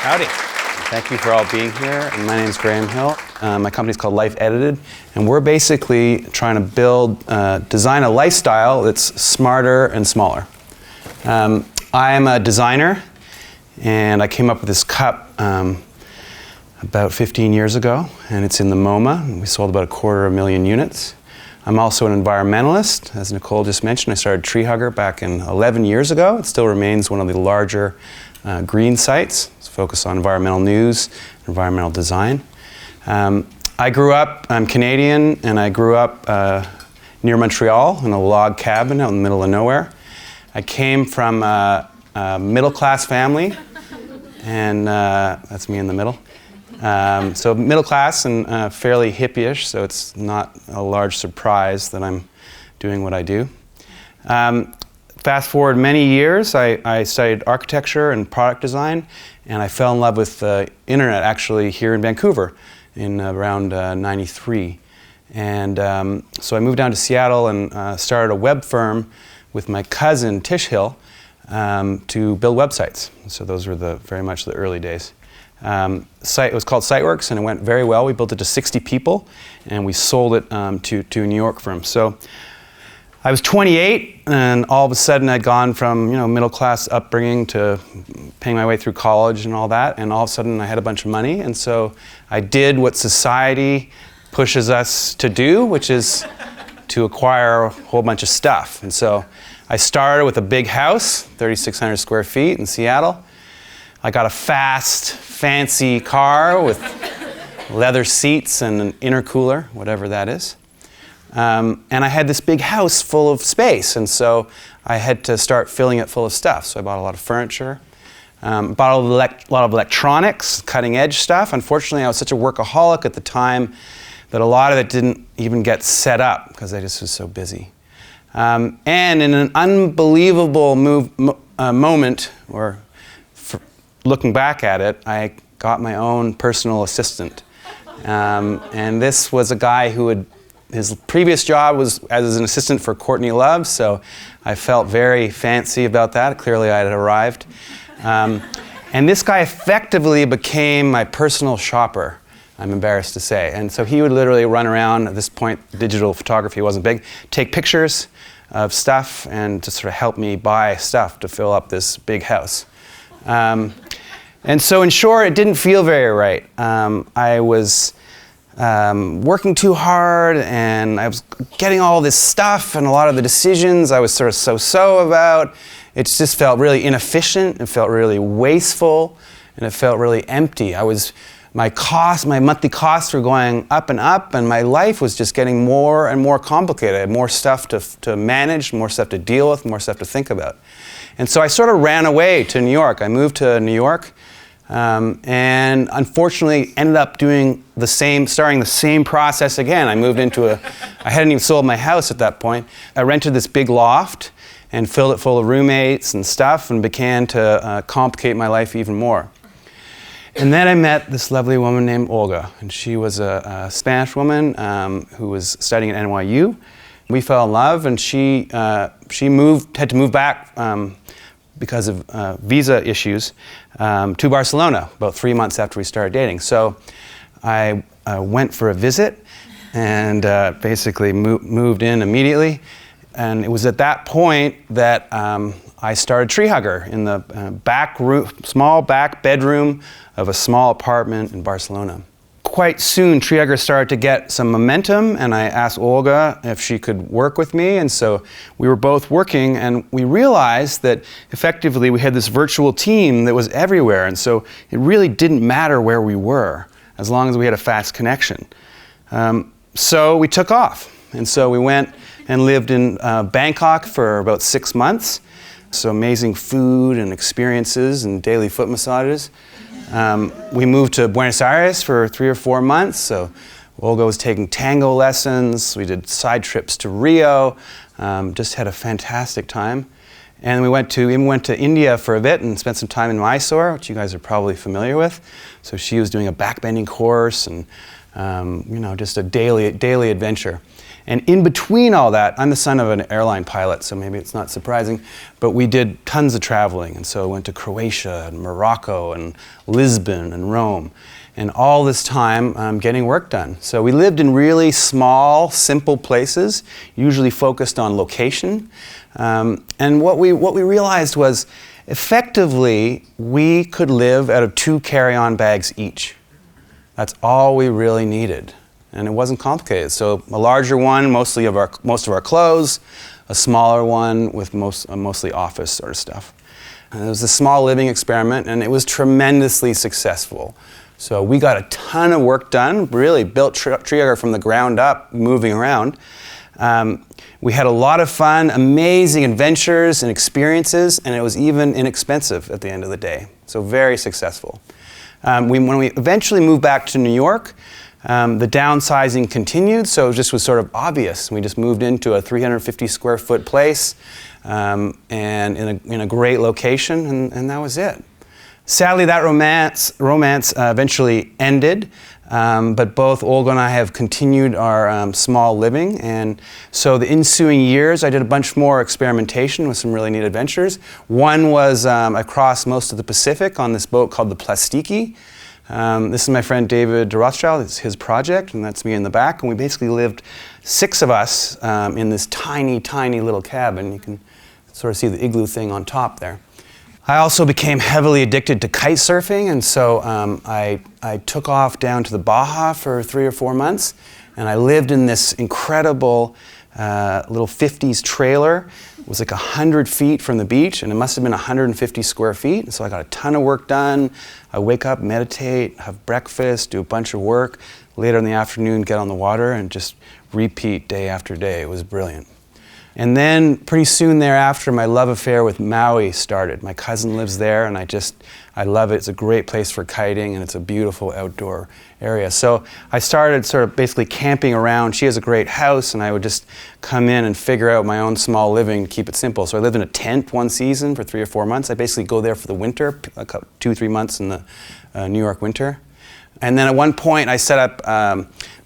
Howdy. Thank you for all being here. My name is Graham Hill. My company is called Life Edited, and we're basically trying to design a lifestyle that's smarter and smaller. I am a designer, and I came up with this cup about 15 years ago, and it's in the MoMA. We sold about 250,000 units. I'm also an environmentalist. As Nicole just mentioned, I started Treehugger back in 11 years ago. It still remains one of the larger green sites. It's focused on environmental news, environmental design. I grew up, I'm Canadian, and I grew up near Montreal in a log cabin out in the middle of nowhere. I came from a middle-class family, and that's me in the middle. So middle class and fairly hippie-ish, so it's not a large surprise that I'm doing what I do. Fast forward many years, I studied architecture and product design, and I fell in love with the internet actually here in Vancouver in around 93. And so I moved down to Seattle and started a web firm with my cousin Tish Hill to build websites. So those were very much the early days. It was called Siteworks, and it went very well. We built it to 60 people, and we sold it to a New York firm. So I was 28, and all of a sudden I'd gone from middle-class upbringing to paying my way through college and all that, and all of a sudden I had a bunch of money, and so I did what society pushes us to do, which is to acquire a whole bunch of stuff. And so I started with a big house, 3,600 square feet in Seattle. I got a fast, fancy car with leather seats and an intercooler, whatever that is. And I had this big house full of space, and so I had to start filling it full of stuff. So I bought a lot of furniture, bought a lot of electronics, cutting edge stuff. Unfortunately, I was such a workaholic at the time that a lot of it didn't even get set up because I just was so busy. And in an unbelievable moment, or looking back at it, I got my own personal assistant. And this was a guy who his previous job was as an assistant for Courtney Love, so I felt very fancy about that. Clearly I had arrived. And this guy effectively became my personal shopper, I'm embarrassed to say. And so he would literally run around, at this point digital photography wasn't big, take pictures of stuff and just sort of help me buy stuff to fill up this big house. And so in short, it didn't feel very right. I was working too hard, and I was getting all this stuff, and a lot of the decisions I was sort of so-so about. It just felt really inefficient, it felt really wasteful, and it felt really empty. My monthly costs were going up and up, and my life was just getting more and more complicated. I had more stuff to manage, more stuff to deal with, more stuff to think about. And so I sort of ran away to New York. I moved to New York, and unfortunately ended up starting the same process again. I hadn't even sold my house at that point. I rented this big loft and filled it full of roommates and stuff, and began to complicate my life even more. And then I met this lovely woman named Olga, and she was a Spanish woman who was studying at NYU. We fell in love, and she had to move back because of visa issues to Barcelona about 3 months after we started dating. So I went for a visit and basically moved in immediately. And it was at that point that I started Treehugger in the small back bedroom of a small apartment in Barcelona. Quite soon, Treehugger started to get some momentum, and I asked Olga if she could work with me, and so we were both working, and we realized that effectively we had this virtual team that was everywhere, and so it really didn't matter where we were, as long as we had a fast connection. So we took off, and so we went and lived in Bangkok for about 6 months, so amazing food and experiences and daily foot massages. We moved to Buenos Aires for 3 or 4 months, so Olga was taking tango lessons, we did side trips to Rio, just had a fantastic time. And we even went to India for a bit and spent some time in Mysore, which you guys are probably familiar with. So she was doing a backbending course and just a daily adventure. And in between all that, I'm the son of an airline pilot, so maybe it's not surprising, but we did tons of traveling. And so I went to Croatia and Morocco and Lisbon and Rome. And all this time getting work done. So we lived in really small, simple places, usually focused on location. And what we realized was, effectively, we could live out of 2 carry-on bags each. That's all we really needed. And it wasn't complicated. So a larger one, most of our clothes, a smaller one with mostly office sort of stuff. And it was a small living experiment, and it was tremendously successful. So we got a ton of work done, really built Treehugger from the ground up, moving around. We had a lot of fun, amazing adventures and experiences, and it was even inexpensive at the end of the day. So very successful. When we eventually moved back to New York, the downsizing continued, so it just was sort of obvious. We just moved into a 350 square foot place and in a great location, and that was it. Sadly, that romance eventually ended, but both Olga and I have continued our small living, and so the ensuing years I did a bunch more experimentation with some really neat adventures. One was across most of the Pacific on this boat called the Plus Tiki. This is my friend David Rothschild. It's his project, and that's me in the back, and we basically lived 6 of us in this tiny, tiny little cabin. You can sort of see the igloo thing on top there. I also became heavily addicted to kite surfing, and so I took off down to the Baja for 3 or 4 months, and I lived in this incredible little 50s trailer. It was like 100 feet from the beach, and it must have been 150 square feet, and so I got a ton of work done. I wake up, meditate, have breakfast, do a bunch of work, later in the afternoon get on the water, and just repeat day after day. It was brilliant. And then pretty soon thereafter, my love affair with Maui started. My cousin lives there, and I love it. It's a great place for kiting, and it's a beautiful outdoor area. So I started sort of basically camping around. She has a great house, and I would just come in and figure out my own small living to keep it simple. So I lived in a tent one season for 3 or 4 months. I basically go there for the winter, like 2 or 3 months in the New York winter. And then at one point, I set up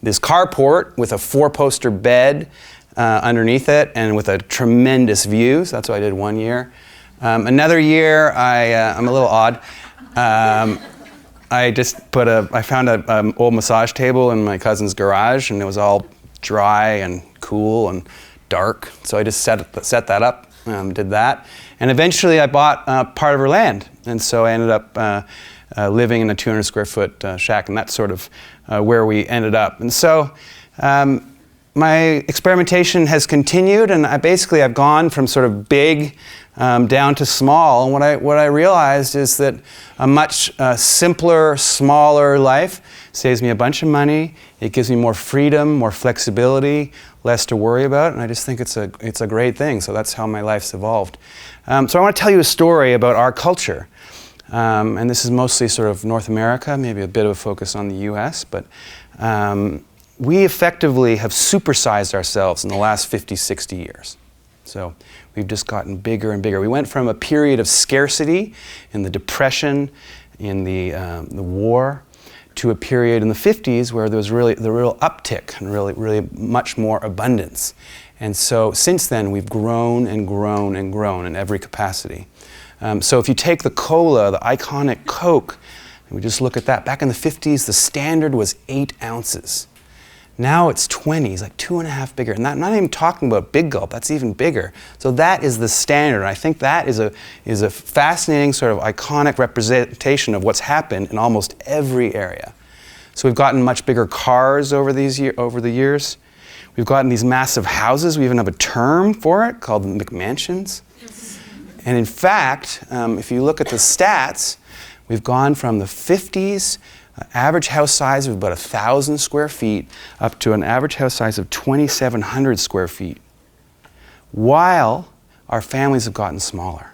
this carport with a 4-poster bed underneath it, and with a tremendous view. So that's what I did one year. Another year, I'm a little odd. I found an old massage table in my cousin's garage, and it was all dry and cool and dark. So I just set that up, did that. And eventually I bought part of her land. And so I ended up living in a 200 square foot shack, and that's sort of where we ended up. And so my experimentation has continued, and I've gone from sort of big down to small. And what I realized is that a much simpler, smaller life saves me a bunch of money. It gives me more freedom, more flexibility, less to worry about, and I just think it's a great thing. So that's how my life's evolved. So I want to tell you a story about our culture. And this is mostly sort of North America, maybe a bit of a focus on the US, but we effectively have supersized ourselves in the last 50, 60 years. So we've just gotten bigger and bigger. We went from a period of scarcity in the Depression, in the war, to a period in the 50s where there was really the real uptick and really much more abundance. And so since then, we've grown and grown and grown in every capacity. So if you take the cola, the iconic Coke, and we just look at that, back in the 50s, the standard was 8 ounces. Now it's 20, it's like 2.5 bigger. And I'm not even talking about Big Gulp, that's even bigger. So that is the standard. And I think that is a fascinating sort of iconic representation of what's happened in almost every area. So we've gotten much bigger cars over the years. We've gotten these massive houses. We even have a term for it called McMansions. And in fact, if you look at the stats, we've gone from the 50s, average house size of about 1,000 square feet, up to an average house size of 2,700 square feet, while our families have gotten smaller.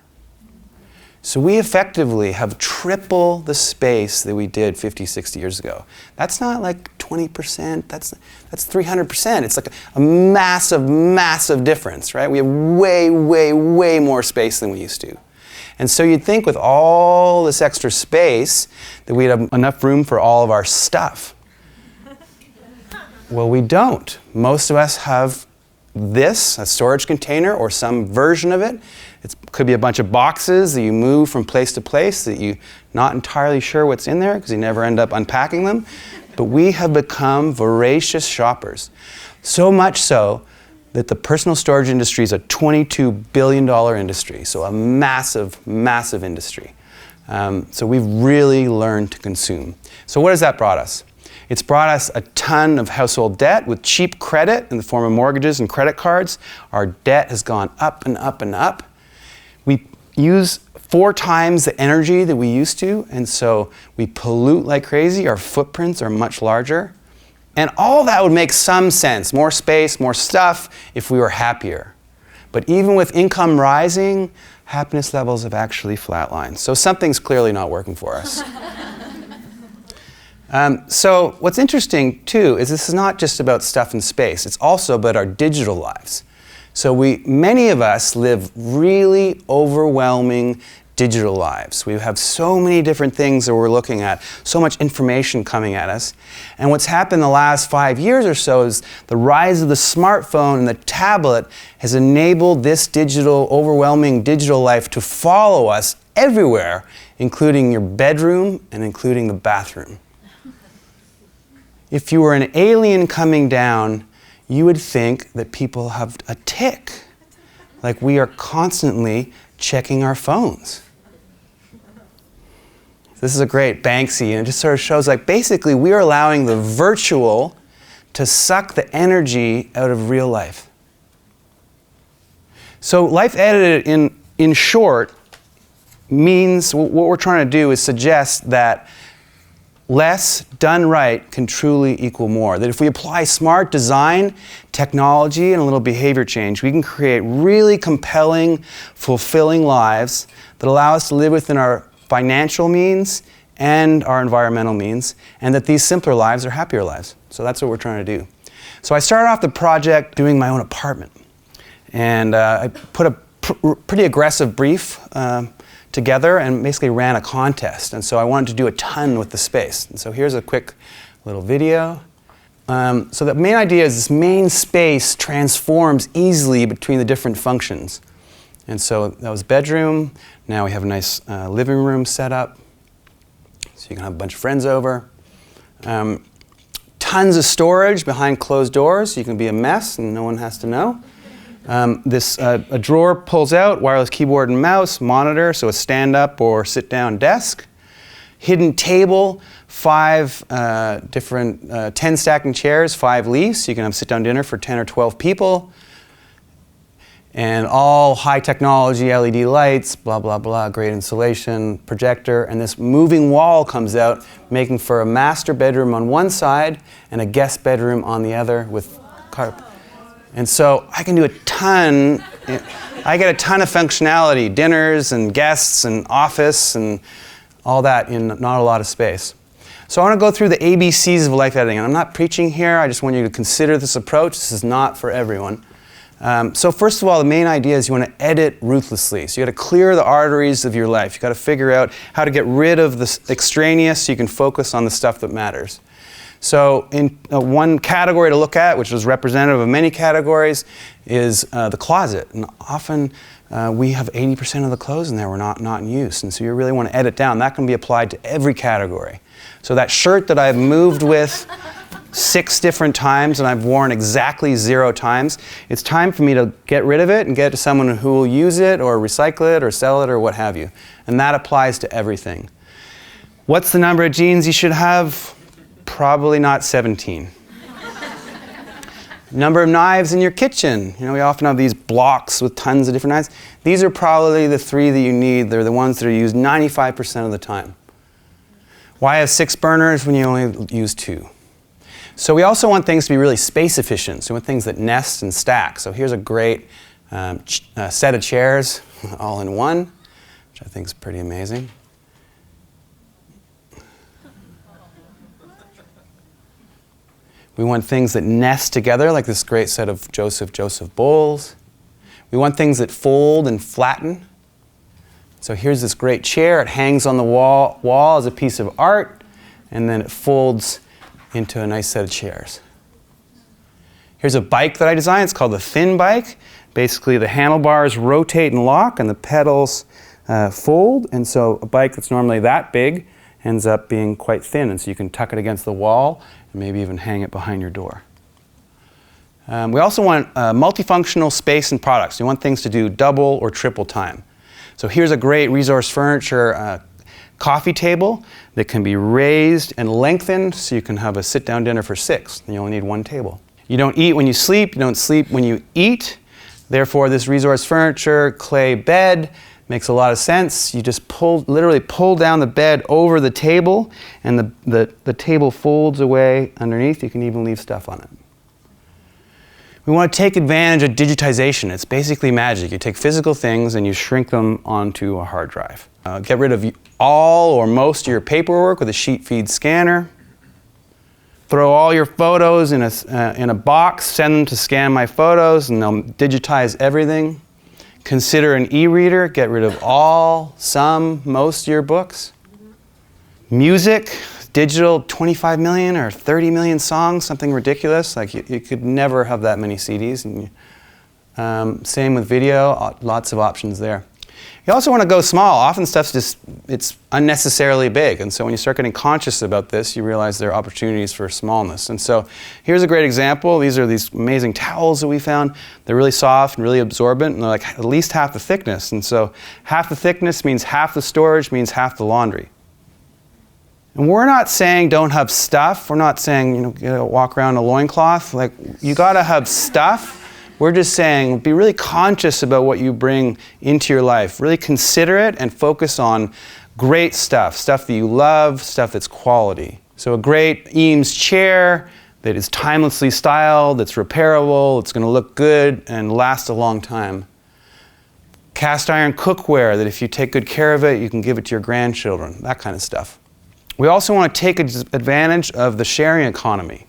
So we effectively have triple the space that we did 50, 60 years ago. That's not like 20%, that's 300%. It's like a massive, massive difference, right? We have way, way, way more space than we used to. And so you'd think with all this extra space that we'd have enough room for all of our stuff. Well, we don't. Most of us have this, a storage container or some version of it. It could be a bunch of boxes that you move from place to place that you're not entirely sure what's in there because you never end up unpacking them. But we have become voracious shoppers. So much so that the personal storage industry is a $22 billion industry, so a massive, massive industry. So we've really learned to consume. So what has that brought us? It's brought us a ton of household debt with cheap credit in the form of mortgages and credit cards. Our debt has gone up and up and up. We use 4 times the energy that we used to, and so we pollute like crazy. Our footprints are much larger. And all that would make some sense, more space, more stuff, if we were happier. But even with income rising, happiness levels have actually flatlined. So something's clearly not working for us. So what's interesting, too, is this is not just about stuff and space. It's also about our digital lives. So many of us live really overwhelming digital lives. We have so many different things that we're looking at, so much information coming at us. And what's happened the last 5 years or so is the rise of the smartphone and the tablet has enabled this overwhelming digital life to follow us everywhere, including your bedroom and including the bathroom. If you were an alien coming down, you would think that people have a tick. Like we are constantly checking our phones. This is a great Banksy, and it just sort of shows like basically we are allowing the virtual to suck the energy out of real life. So life edited in short means what we're trying to do is suggest that less done right can truly equal more. That if we apply smart design, technology, and a little behavior change, we can create really compelling, fulfilling lives that allow us to live within our financial means and our environmental means, and that these simpler lives are happier lives. So that's what we're trying to do. So I started off the project doing my own apartment. And I put a pretty aggressive brief together and basically ran a contest. And so I wanted to do a ton with the space. And so here's a quick little video. So the main idea is this main space transforms easily between the different functions. And so that was bedroom. Now we have a nice living room set up. So you can have a bunch of friends over. Tons of storage behind closed doors. So you can be a mess and no one has to know. A drawer pulls out, wireless keyboard and mouse, monitor, so a stand-up or sit-down desk. Hidden table, 5 different 10 stacking chairs, 5 leaves, so you can have sit-down dinner for 10 or 12 people. And all high technology, LED lights, blah, blah, blah, great insulation, projector, and this moving wall comes out, making for a master bedroom on one side and a guest bedroom on the other with carpet. And so I can do a ton, I get a ton of functionality, dinners and guests and office and all that in not a lot of space. So I want to go through the ABCs of life editing. And I'm not preaching here, I just want you to consider this approach. This is not for everyone. So first of all, the main idea is you want to edit ruthlessly. So you got to clear the arteries of your life. You got to figure out how to get rid of the extraneous so you can focus on the stuff that matters. So in one category to look at, which is representative of many categories, is the closet. And often we have 80% of the clothes in there we're not in use. And so you really want to edit down. That can be applied to every category. So that shirt that I've moved with 6 different times and I've worn exactly 0 times, it's time for me to get rid of it and get it to someone who will use it or recycle it or sell it or what have you. And that applies to everything. What's the number of jeans you should have? Probably not 17. Number of knives in your kitchen. You know, we often have these blocks with tons of different knives. These are probably the 3 that you need. They're the ones that are used 95% of the time. Why have 6 burners when you only use 2? So we also want things to be really space efficient. So we want things that nest and stack. So here's a great set of chairs all in one, which I think is pretty amazing. We want things that nest together, like this great set of Joseph bowls. We want things that fold and flatten. So here's this great chair. It hangs on the wall as a piece of art, and then it folds into a nice set of chairs. Here's a bike that I designed. It's called the thin bike. Basically, the handlebars rotate and lock, and the pedals fold. And so a bike that's normally that big ends up being quite thin. And so you can tuck it against the wall and maybe even hang it behind your door. We also want multifunctional space and products. We want things to do double or triple time. So here's a great resource furniture coffee table that can be raised and lengthened so you can have a sit-down dinner for 6. And you only need 1 table. You don't eat when you sleep. You don't sleep when you eat. Therefore, this resource furniture clay bed makes a lot of sense. You just literally pull down the bed over the table, and the table folds away underneath. You can even leave stuff on it. We want to take advantage of digitization. It's basically magic. You take physical things and you shrink them onto a hard drive. Get rid of all or most of your paperwork with a sheet feed scanner. Throw all your photos in a box, send them to Scan My Photos, and they'll digitize everything. Consider an e-reader. Get rid of all, some, most of your books. Music. Digital, 25 million or 30 million songs, something ridiculous. Like you could never have that many CDs. And same with video, lots of options there. You also want to go small. Often stuff's it's unnecessarily big. And so when you start getting conscious about this, you realize there are opportunities for smallness. And so here's a great example. These are these amazing towels that we found. They're really soft and really absorbent, and they're like at least half the thickness. And so half the thickness means half the storage, means half the laundry. And we're not saying don't have stuff. We're not saying, walk around in a loincloth. Like, you gotta have stuff. We're just saying be really conscious about what you bring into your life. Really consider it and focus on great stuff that you love, stuff that's quality. So a great Eames chair that is timelessly styled, that's repairable, it's gonna look good and last a long time. Cast iron cookware that if you take good care of it, you can give it to your grandchildren, that kind of stuff. We also want to take advantage of the sharing economy.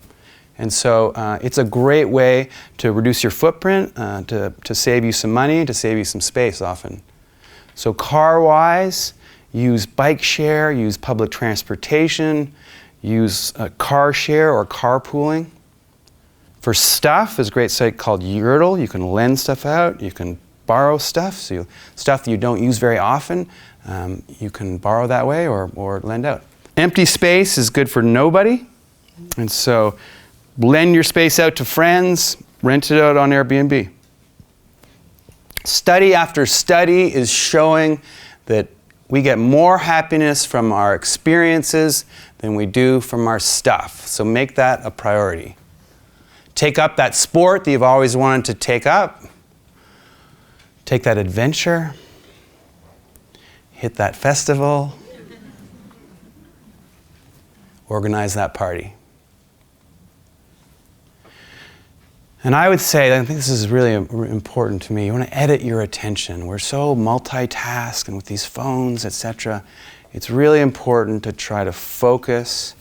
And so it's a great way to reduce your footprint, to save you some money, to save you some space often. So car-wise, use bike share, use public transportation, use car share or carpooling. For stuff, there's a great site called Yurtle. You can lend stuff out, you can borrow stuff. So stuff that you don't use very often, you can borrow that way or lend out. Empty space is good for nobody, and so lend your space out to friends, rent it out on Airbnb. Study after study is showing that we get more happiness from our experiences than we do from our stuff, so make that a priority. Take up that sport that you've always wanted to take up. Take that adventure. Hit that festival. Organize that party. And I would say, I think this is really important to me, you want to edit your attention. We're so multitask and with these phones, etc. It's really important to try to focus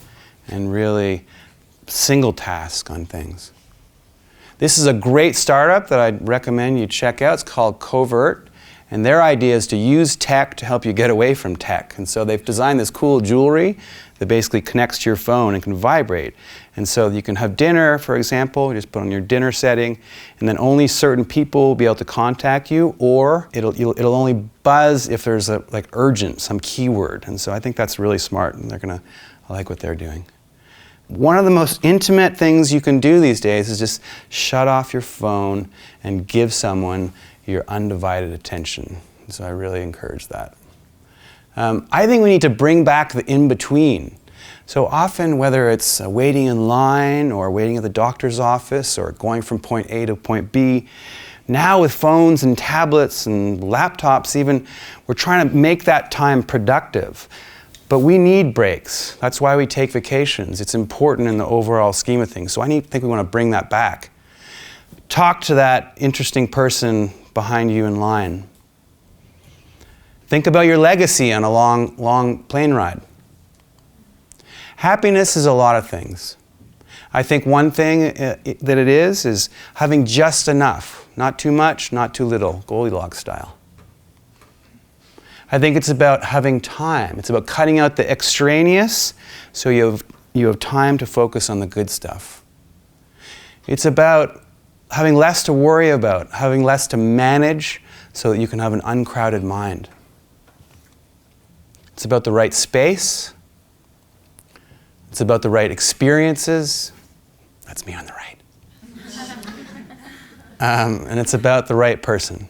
and really single task on things. This is a great startup that I'd recommend you check out. It's called Covert. And their idea is to use tech to help you get away from tech. And so they've designed this cool jewelry that basically connects to your phone and can vibrate. And so you can have dinner, for example, you just put on your dinner setting, and then only certain people will be able to contact you, or it'll only buzz if there's urgent, some keyword. And so I think that's really smart, and I like what they're doing. One of the most intimate things you can do these days is just shut off your phone and give someone your undivided attention. So I really encourage that. I think we need to bring back the in-between. So often, whether it's waiting in line or waiting at the doctor's office or going from point A to point B, now with phones and tablets and laptops even, we're trying to make that time productive. But we need breaks. That's why we take vacations. It's important in the overall scheme of things. So I think we want to bring that back. Talk to that interesting person behind you in line. Think about your legacy on a long plane ride. Happiness is a lot of things. I think one thing that it is having just enough. Not too much, not too little, Goldilocks style. I think it's about having time. It's about cutting out the extraneous so you have time to focus on the good stuff. It's about having less to worry about, having less to manage so that you can have an uncrowded mind. It's about the right space. It's about the right experiences. That's me on the right. And it's about the right person.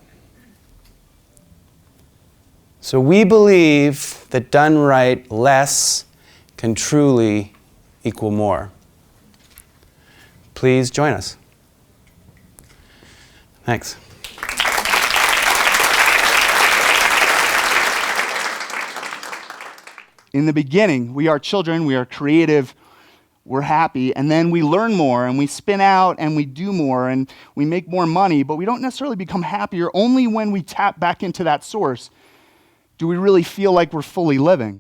So we believe that done right, less can truly equal more. Please join us. Thanks. In the beginning, we are children, we are creative, we're happy, and then we learn more, and we spin out, and we do more, and we make more money, but we don't necessarily become happier. Only when we tap back into that source do we really feel like we're fully living.